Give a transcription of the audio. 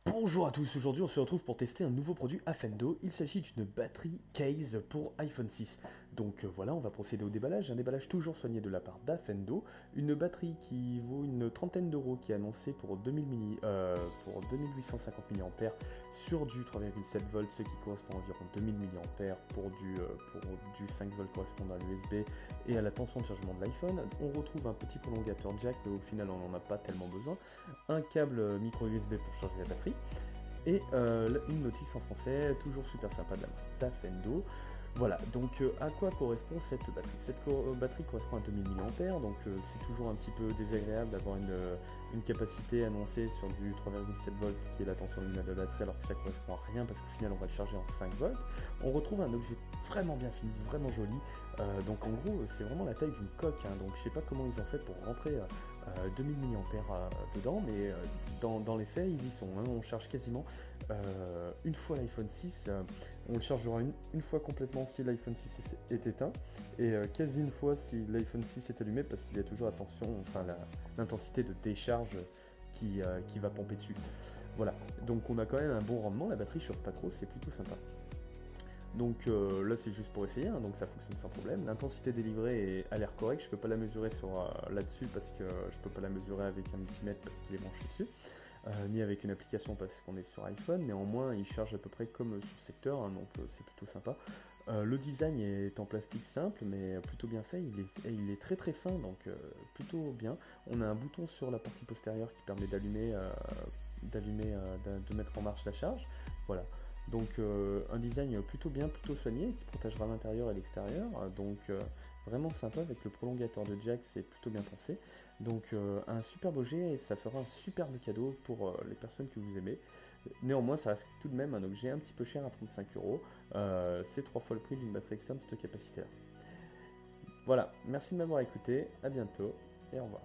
Bonjour à tous, aujourd'hui on se retrouve pour tester un nouveau produit Afendo. Il s'agit d'une batterie case pour iPhone 6. Donc voilà, on va procéder au déballage. Un déballage toujours soigné de la part d'Afendo. Une batterie qui vaut une trentaine d'euros qui est annoncée pour pour 2850 mAh sur du 3,7 volts, ce qui correspond à environ 2000 mAh pour du 5 volts correspondant à l'USB et à la tension de chargement de l'iPhone. On retrouve un petit prolongateur jack, mais au final on n'en a pas tellement besoin. Un câble micro USB pour charger la batterie et une notice en français, toujours super sympa de la marque Tafendo. Voilà, donc à quoi correspond cette batterie? Batterie correspond à 2000 mAh, donc c'est toujours un petit peu désagréable d'avoir une capacité annoncée sur du 3,7 volts qui est la tension nominale de la batterie alors que ça correspond à rien parce qu'au final on va le charger en 5 volts. On retrouve un objet vraiment bien fini, vraiment joli. Donc en gros c'est vraiment la taille d'une coque, hein, donc je sais pas comment ils ont fait pour rentrer 2000 mAh dedans, mais dans les faits ils y sont, hein. On charge quasiment une fois l'iPhone 6, on le chargera une fois complètement si l'iPhone 6 est éteint, et quasi une fois si l'iPhone 6 est allumé, parce qu'il y a toujours l'intensité de décharge qui va pomper dessus. Voilà, donc on a quand même un bon rendement, la batterie chauffe pas trop, c'est plutôt sympa. Donc là c'est juste pour essayer, hein, donc ça fonctionne sans problème. L'intensité délivrée a l'air correcte, je peux pas la mesurer là-dessus parce que je peux pas la mesurer avec un multimètre parce qu'il est branché dessus. Ni avec une application parce qu'on est sur iPhone. Néanmoins, il charge à peu près comme sur secteur, hein, donc c'est plutôt sympa. Le design est en plastique simple, mais plutôt bien fait. Il est très très fin, donc plutôt bien. On a un bouton sur la partie postérieure qui permet de mettre en marche la charge. Voilà. Donc un design plutôt bien, plutôt soigné, qui protégera l'intérieur et l'extérieur. Donc vraiment sympa avec le prolongateur de jack, c'est plutôt bien pensé. Donc un superbe objet et ça fera un superbe cadeau pour les personnes que vous aimez. Néanmoins, ça reste tout de même un objet un petit peu cher à 35 euros. C'est trois fois le prix d'une batterie externe de cette capacité-là. Voilà, merci de m'avoir écouté, à bientôt et au revoir.